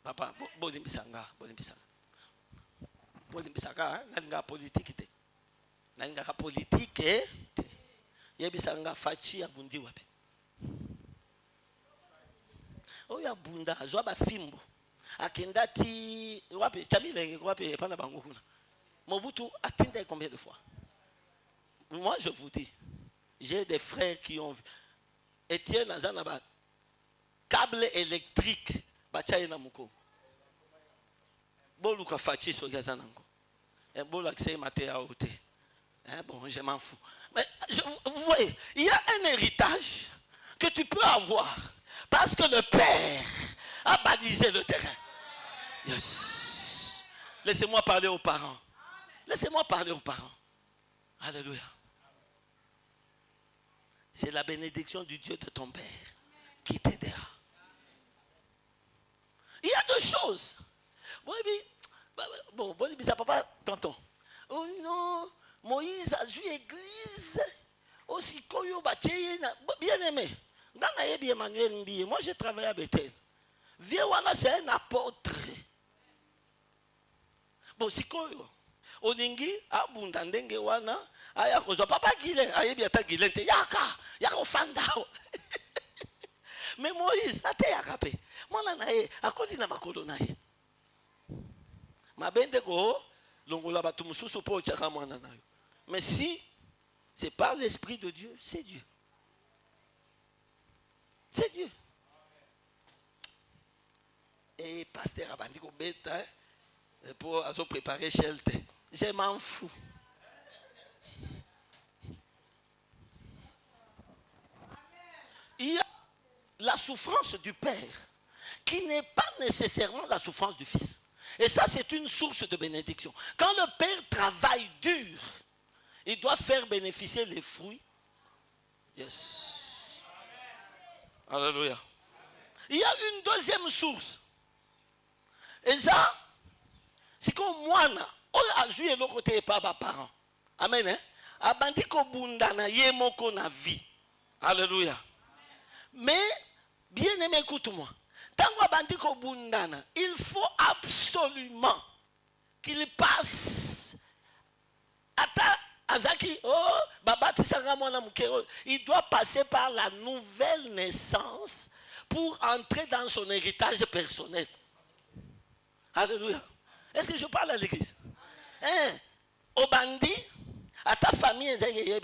Papa, bolimbisanga. Bolimbisanga, nalinga politique. Nalinga politique, yebisanga fachi abundi wapi. Oya bunda, zwa ba fimbo. Akendati wapi, chamilenge wapi pana bango kuna. Mobutu atteint combien de fois? Moi je vous dis, j'ai des frères qui ont vu. Etienne Azanaba, câble électrique, bachaye na muko. Boluka fachi so yazanango. Et bolakse maté à ôter. Bon, je m'en fous. Mais vous voyez, il y a un héritage que tu peux avoir parce que le Père a balisé le terrain. Yes. Laissez-moi parler aux parents. Laissez-moi parler aux parents. Alléluia. C'est la bénédiction du Dieu de ton Père qui t'aidera. Il y a deux choses. Bon, ça papa, tonton. Oh non, Moïse a joué l'église. Aussi, bien aimé. Emmanuel Mbiye, moi j'ai travaillé à Bethel. Vieux-Wana, c'est un apôtre. Bon, si koyo, oningi, abundandenge wana, aya kozo, papa Guilain, aye biata Guilain, yaka fandao. Mais Moïse, ate yakape, mwana nae, akodi na makolo nae. Mabende ko, longola batu mususu po chaka mwana nae. Mais si c'est par l'Esprit de Dieu, c'est Dieu. C'est Dieu. Et pasteur Abandi ko beta, pour préparer shelter. Je m'en fous. Il y a la souffrance du Père qui n'est pas nécessairement la souffrance du Fils. Et ça, c'est une source de bénédiction. Quand le Père travaille dur, il doit faire bénéficier les fruits. Yes. Alléluia. Il y a une deuxième source. Et ça, c'est comme moi, on a joué l'autre côté par mes parents. Amen. Hein? Abandi ko bundana yemoko na vie. Alléluia. Mais, bien aimé, écoute-moi. Tango abandi ko bundana, il faut absolument qu'il passe. Azaki, oh, babati sanga mwana mukero. Il doit passer par la nouvelle naissance pour entrer dans son héritage personnel. Alléluia. Est-ce que je parle à l'église? Hein? Au bandit, à ta famille, ce qui est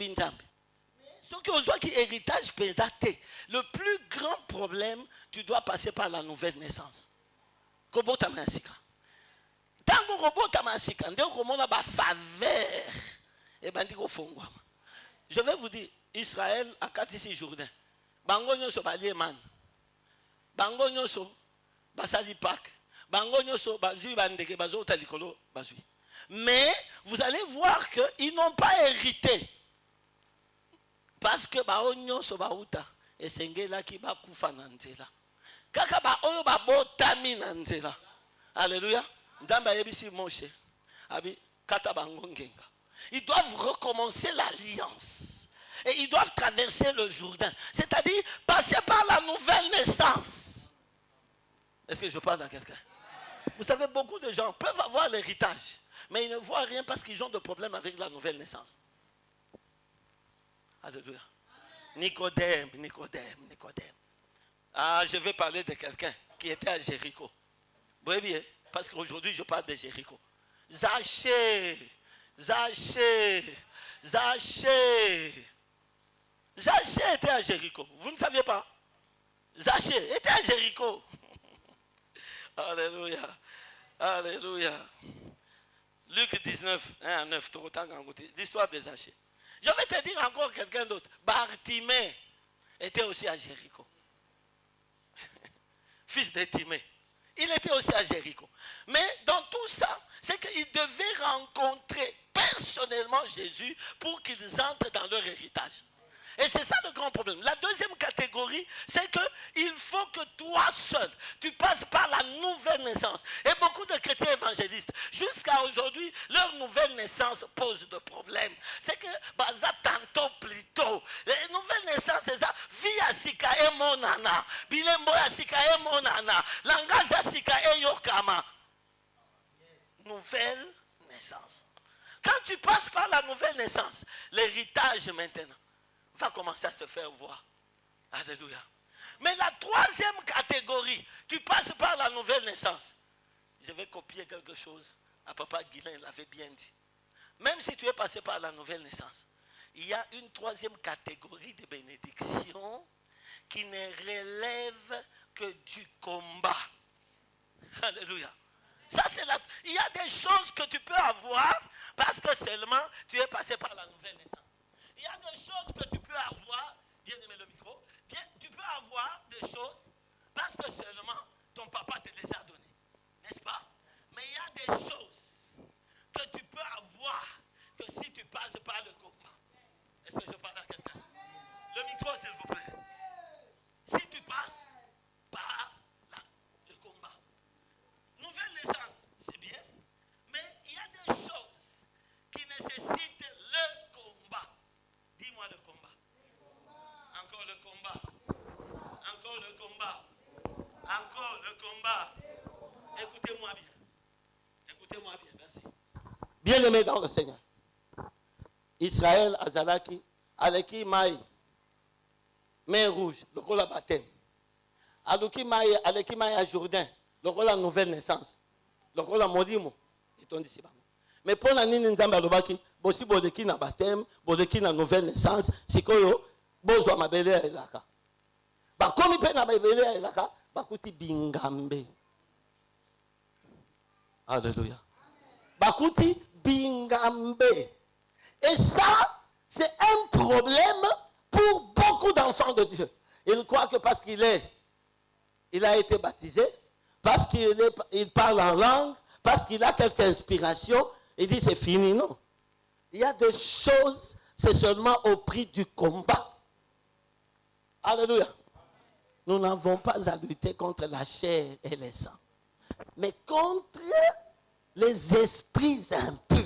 qui héritage pédaté. Le plus grand problème, tu dois passer par la nouvelle naissance. Kobo tamansika. Tango kobo tamansika, ndé komona ba faveur. Et bandit ko fongwa. Je vais vous dire, Israël a 4 Jourdain. Bango nyoso balie man. Bango nyoso basali pak. Mais vous allez voir qu'ils n'ont pas hérité. Parce que baonyo so bauta esengela ki bakufa na nzela. Kaka baoyo babotami na nzela. Alléluia. Ndamba yebisi Moshe. Abi kata bango ngenga. Ils doivent recommencer l'alliance. Et ils doivent traverser le Jourdain. C'est-à-dire passer par la nouvelle naissance. Est-ce que je parle à quelqu'un? Vous savez, beaucoup de gens peuvent avoir l'héritage, mais ils ne voient rien parce qu'ils ont des problèmes avec la nouvelle naissance. Alléluia. Nicodème. Ah, je vais parler de quelqu'un qui était à Jéricho. Vous voyez bien, parce qu'aujourd'hui, je parle de Jéricho. Zachée était à Jéricho. Vous ne saviez pas? Zachée était à Jéricho. Alléluia. Alléluia. Luc 19, 1 à 9, l'histoire des Zachée. Je vais te dire encore quelqu'un d'autre. Bartimée était aussi à Jéricho. Fils de Timée. Il était aussi à Jéricho. Mais dans tous tout ça, c'est qu'ils devaient rencontrer personnellement Jésus pour qu'ils entrent dans leur héritage. Et c'est ça le grand problème. La deuxième catégorie, c'est qu'il faut que toi seul, tu passes par la nouvelle naissance. Et beaucoup de chrétiens évangélistes, jusqu'à aujourd'hui, leur nouvelle naissance pose de problèmes. C'est que, ça tantôt plus tôt, les nouvelles naissances, c'est ça, vie à sika et monana, bilembo à sika et monana, langage à sika et yokama. Nouvelle naissance. Quand tu passes par la nouvelle naissance, l'héritage maintenant va commencer à se faire voir. Alléluia. Mais la troisième catégorie, tu passes par la nouvelle naissance. Je vais copier quelque chose à Papa Guilain, il l'avait bien dit. Même si tu es passé par la nouvelle naissance, il y a une troisième catégorie de bénédictions qui ne relève que du combat. Alléluia. Ça, il y a des choses que tu peux avoir parce que seulement tu es passé par la nouvelle naissance. Il y a des choses que tu peux avoir, bien aimé le micro, tu peux avoir des choses parce que seulement ton papa te les a données, n'est-ce pas? Mais il y a des choses que tu peux avoir que si tu passes par le combat. Est-ce que je parle à quelqu'un? Le micro, s'il vous plaît. Si tu passes par le combat. Nouvelle naissance, c'est bien, mais il y a des choses qui nécessitent le combat. Dis-moi le combat. Encore le combat. Encore le combat. Encore le combat. Écoutez-moi bien. Écoutez-moi bien, merci. Bien-aimé dans le Seigneur. Israël, Azalaki, Aleki Maï, main rouge, le rôle à baptême. Aleki Maï à Jourdain, le rôle à nouvelle naissance. Le rôle à Modimo. Et ton disciple. Mais pour la nini nzamba lobaki, bosi boleki na baptême, boleki na nouvelle naissance, sikoyo bozwa mabele ya elaka. Ba komi pe na mabele ya elaka, bakuti bingambe. Alléluia. Bakuti bingambe. Et ça, c'est un problème pour beaucoup d'enfants de Dieu. Ils croient que parce qu'il a été baptisé, parce qu'il parle en langue, parce qu'il a quelque inspiration, il dit c'est fini, non. Il y a des choses, c'est seulement au prix du combat. Alléluia. Nous n'avons pas à lutter contre la chair et le sang, mais contre les esprits impurs,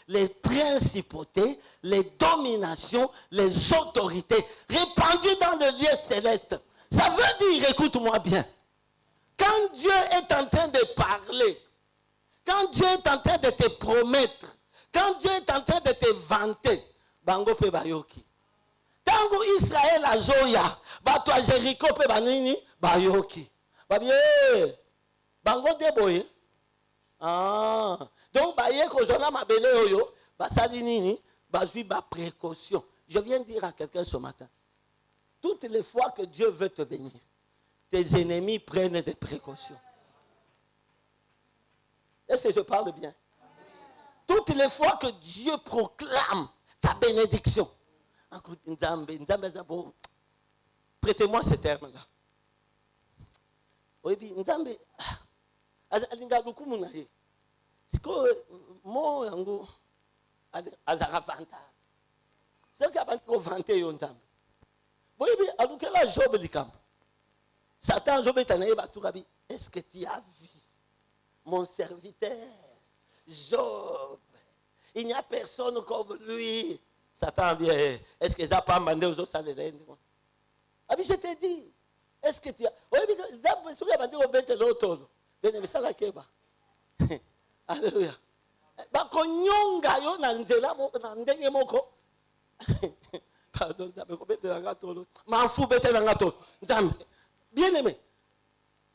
les principautés, les dominations, les autorités répandues dans le lieu céleste. Ça veut dire, écoute-moi bien, quand Dieu est en train de parler, quand Dieu est en train de te promettre, quand Dieu est en train de te vanter, bango pe bayoki. Tango Israël a Zoya, bato a Jericho pe banini bayoki. Babie, bango deboye. Ah, donc baye ko zona mabele oyo, basali nini, bazui ba précaution. Je viens dire à quelqu'un ce matin, toutes les fois que Dieu veut te bénir, tes ennemis prennent des précautions. Est-ce que je parle bien? Toutes les fois que Dieu proclame ta bénédiction, prêtez-moi ce terme-là. Oui, Nzambe, alinga lukumu na ye. Siko mo yango azara vanta. C'est que abantu ko vante yo Nzambe. Oui, alukela Job likam. Satan Job etanaye baturabi. Est-ce que tu as vu mon serviteur Job? Il n'y a personne comme lui. Satan vient. Est-ce que ça pas mandé aux autres salariés? Ah oui, je t'ai dit. Est-ce que tu as... Oui, mais ça peut mandé au bête l'autre. Bien aimé, ça la keba. Alléluia. Bakonyonga yo na nzela na ndenge moko. Pardon, ça me bête la gato. M'en fous bête la gato. Bien aimé.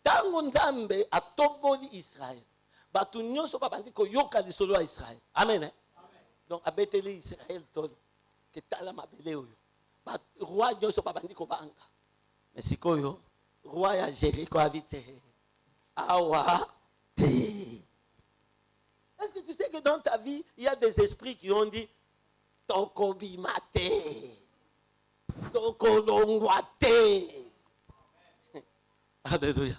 Tango Nzambe a tomboli Israël. Batu nyonso babandi ko yoka lisolo a Israël. Amen. Donc abeteli Israël tolo. Que tala mabele oyo. Ba roi nyonso babandi ko banga. Mais sikoyo roi ya Jéricho habite. Awa te. Est-ce que tu sais que dans ta vie, il y a des esprits qui ont dit Tokobi mate. Tokolongwate. Alléluia.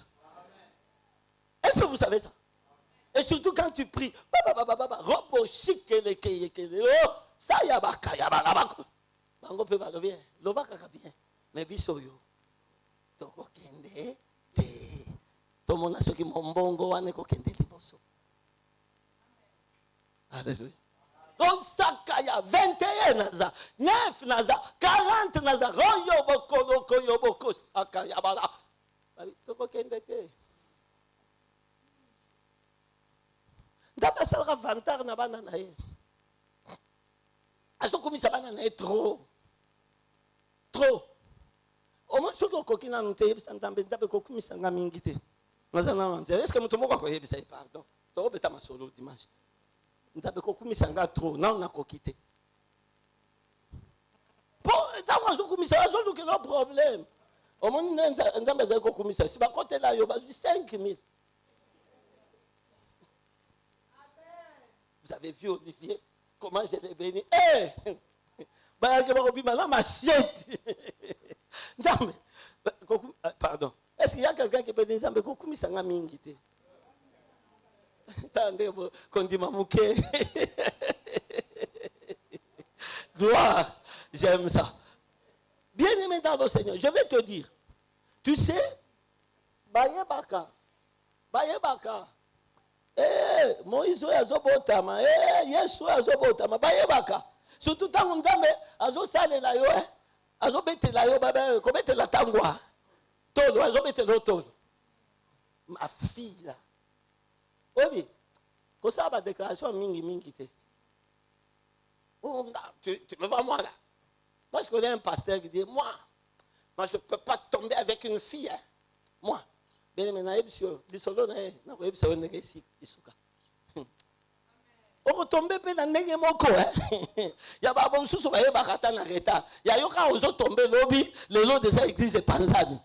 Est-ce que vous savez ça? Et surtout quand tu pries, robo shikele kele, oh, ça yabaka yabaka. Bango pe ba bien, lobaka ka bien. Mais biso yo. Toko kende te. Tomona soki mombongo wane ko kende liboso. Alléluia. Donc ça kaya 21 naza, 9 naza, 40 naza, royo boko sakaya bala. Toko kende te. D'abord, ça sera vantar na bana na ye. Azo komisa bana na ye trop. Au moins, ce que na nte yebisa ntambe ntambe ko komisa nga mingi te. Nazana na nte. Est-ce que mutu moko ko yebisa pardon? To beta masolo dimanche. Ntambe ko komisa nga trop, na na ko kite. Pour tant azo komisa azo luke no problème. Au moins ntambe za ko komisa si ba côté là yo ba 5000. Vous avez vu Olivier, comment je l'ai béni. Pardon. Est-ce qu'il y a quelqu'un qui peut dire ça? Gloire, j'aime ça. Bien-aimé dans le Seigneur, je vais te dire, tu sais, Bayebaka. Moïse azobotama, Yesu azobotama, bayebaka. Surtout tant on dame azosale la yo, azobete la yo baba, kobete la tangwa. Tolo azobete l'otolo. Ma fille là. Oui, comme ça ba déclaration mingi te. Oh, tu me vois moi là. Moi je connais un pasteur qui dit moi je peux pas tomber avec une fille. Hein. Moi. Bien aimé, na ebisio, disolo na na ko ebisa wona ke isuka. Oko tombe pe na ndenge moko ya ba bon susu ba yeba kata na reta. Ya yoka ozo tombe lobi lelo de sa église panzani.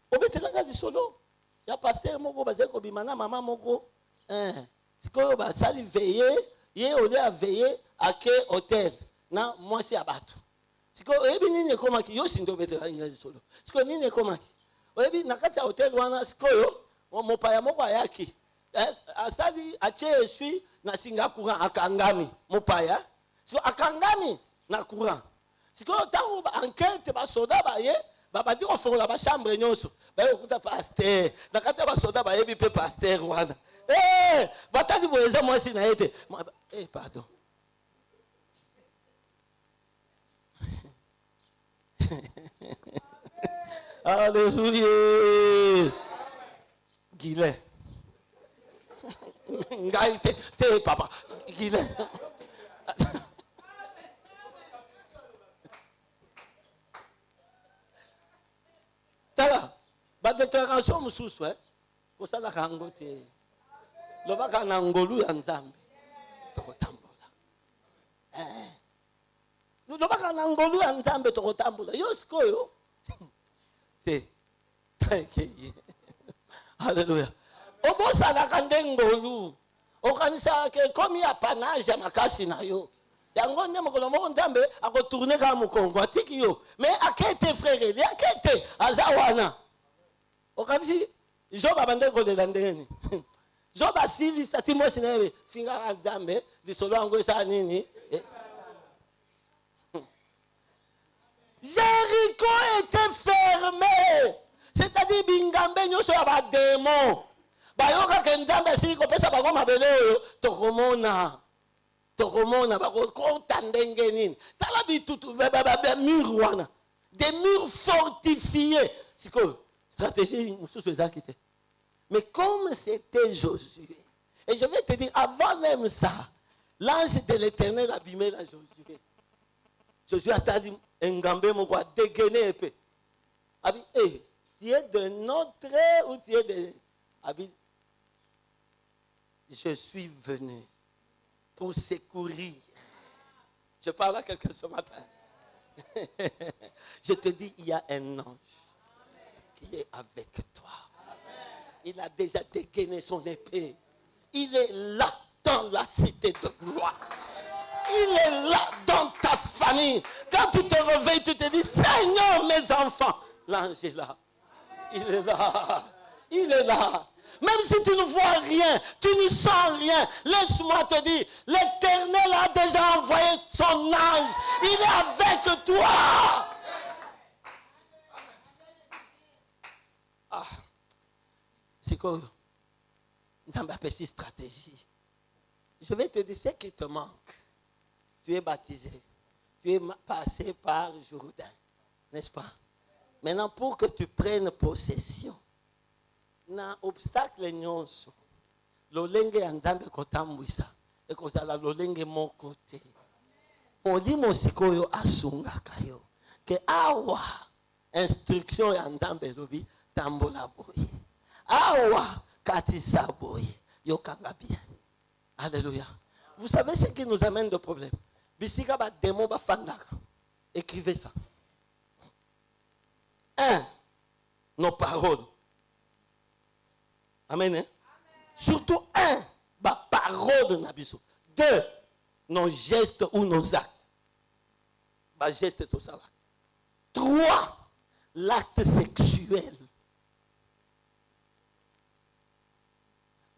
Obetela nga disolo. Ya pasteur moko ba zeko bimana mama moko. Sikoyo ba sali veiller, ye ole a veiller à quel hôtel na mwasi abatu. Sikoyo ebi nini komaki yo sindo betela nga disolo. Sikoyo nini komaki oyebi nakati ya hotel wana sikoyo mopaya moko ayaki asali atie esui na singa courant akangami mopaya siko akangami na courant sikoyo tango ba enquête ba soda ba ye ba badi kofongola ba chambre nyonso ba yokuta pasteur nakati ya ba soda ba yebi pe pasteur wana batadi boyeza mwasi na yete pardon Alléluia. Guilet. Ngai te papa. Guilet. Tala. Ba déclaration mususu kosala kango te. Lobaka na ngolu ya Nzambe. Tokotambola. Lobaka na ngolu ya Nzambe tokotambola. Yo sikoyo. Alléluia. Obosa la kandengolu. Okanisa ke komi apanage makasi na yo. Yango nde mokolo moko Nzambe akotourner ka mukongo atiki yo. Mais akete frère, li akete azawana. Okanisi Job abande ko de ndengeni. Job asili satimo sinebe finga Nzambe lisolo yango esa nini? Jéricho était fermé. C'est-à-dire bingambe nyoso ya ba démon. Bayoka ke Nzambe asili kopesa bango mabele oyo tokomona bako konta ndenge nini. Tala bitutu mur wana. Des murs fortifiés. C'est quoi? Stratégie mususu ezaki te. Mais comme c'était Josué. Et je vais te dire avant même ça, l'ange de l'Éternel abîmait la Josué. Josué a dit Ngambe moko a dégainé épée. Abi, tu es de notre ou tu es de... Abi, je suis venu pour secourir. Je parle à quelqu'un ce matin. Je te dis, il y a un ange qui est avec toi. Il a déjà dégainé son épée. Il est là dans la cité de gloire. Il est là dans ta famille. Quand tu te réveilles, tu te dis, Seigneur, mes enfants. L'ange est là. Il est là. Il est là. Même si tu ne vois rien, tu ne sens rien, laisse-moi te dire, l'Éternel a déjà envoyé son ange. Il est avec toi. C'est quoi? Dans ma petite stratégie. Je vais te dire ce qui te manque. Tu es baptisé. Tu es passé par Jourdain. N'est-ce pas? Maintenant, pour que tu prennes possession, na obstacle nyonso, lolenge ya Nzambe kotambwisa, ekozala lolenge moko te. Molimo sikoyo asungaka yo. Ke awa, instruction ya Nzambe lobi, tambola boye. Awa, katisa boye. Yokanga bien. Alléluia. Vous savez ce qui nous amène de problème? Bisika ba démon ba fandaka. Écrivez ça. 1. Nos paroles. Amen. Hein? Amen. Surtout 1. Ba parole na biso. 2. Nos gestes ou nos actes. Ba geste tout ça. 3. L'acte sexuel.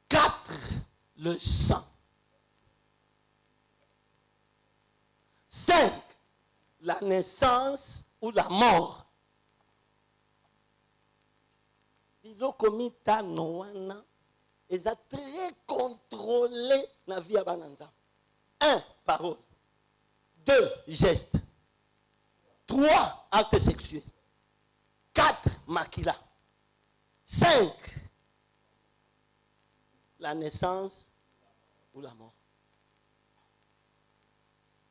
4. Le sang. 5. La naissance ou la mort. Biloko mitano wana eza très contrôlé na vie ya bana nzambe. 1. Parole. 2. Geste. 3. Acte sexuel. 4. Makila. 5. La naissance ou la mort.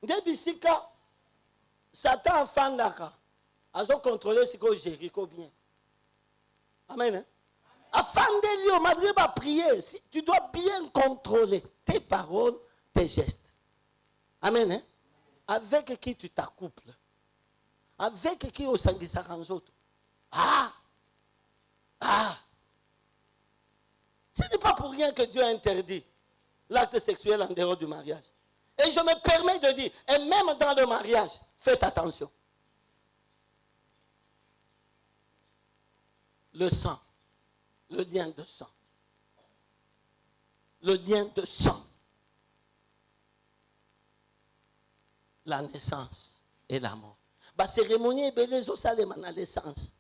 Nde bisika Satan afandaka azo contrôler siko Jéricho bien. Amen. Hein? Afandeli o madre ba prier, si tu dois bien contrôler tes paroles, tes gestes. Amen. Hein? Avec qui tu t'accouples? Avec qui osangisaka nzoto? Ce n'est pas pour rien que Dieu a interdit l'acte sexuel en dehors du mariage. Et je me permets de dire, et même dans le mariage, faites attention. Le sang, le lien de sang. Le lien de sang. La naissance et la mort. La cérémonie est belle, la naissance.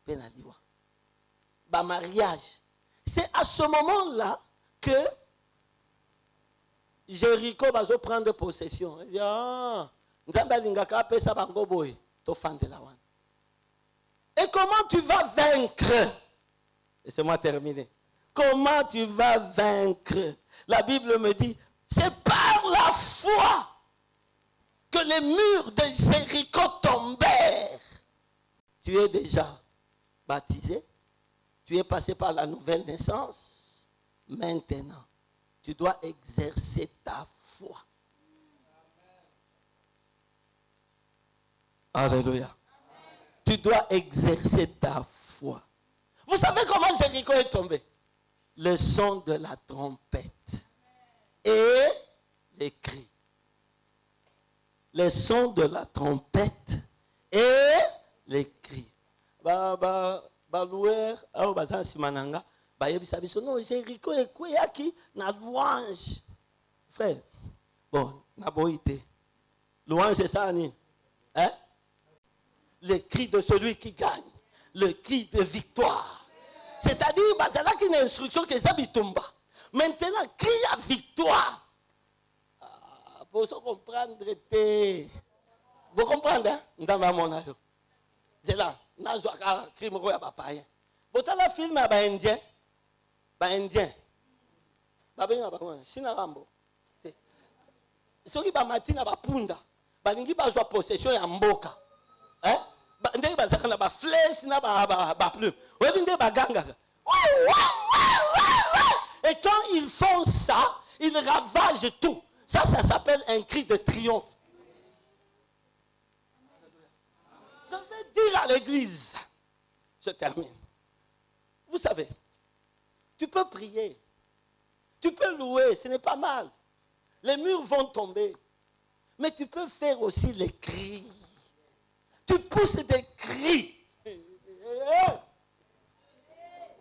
Le mariage. C'est à ce moment-là que Jéricho va prendre possession. Il dit, et comment tu vas vaincre? Laissez-moi terminer. Comment tu vas vaincre? La Bible me dit, c'est par la foi que les murs de Jéricho tombèrent. Tu es déjà baptisé. Tu es passé par la nouvelle naissance. Maintenant, tu dois exercer ta foi. Alléluia. Tu dois exercer ta foi. Vous savez comment Jéricho est tombé? Le son de la trompette et les cris. Le son de la trompette et les cris. Balouer, bazan simananga, bayebisa biso non Jéricho ekweyaki na louange. Frère, bon, na boité. Louange c'est ça nini? Hein? Le cri de celui qui gagne, le cri de victoire. C'est-à-dire, c'est là qu'il y a une instruction que ça bitumba. Maintenant, cri à victoire. Pour se comprendre, vous comprenez, hein? C'est là. Nazwaka cri moko ya bapaya. Botala film ya ba-indien. Ba-indien. Babenga bango, sina rambo. Soki ba matina ba punda. Balingi bazwa possession ya mboka. Hein? Ndenge bazaka na ba flèche na ba plume. Webi ndenge baganga. Et quand ils font ça, ils ravagent tout. Ça s'appelle un cri de triomphe. Je vais dire à l'église, je termine. Vous savez, tu peux prier, tu peux louer, ce n'est pas mal. Les murs vont tomber, mais tu peux faire aussi les cris. Tu pousses des cris.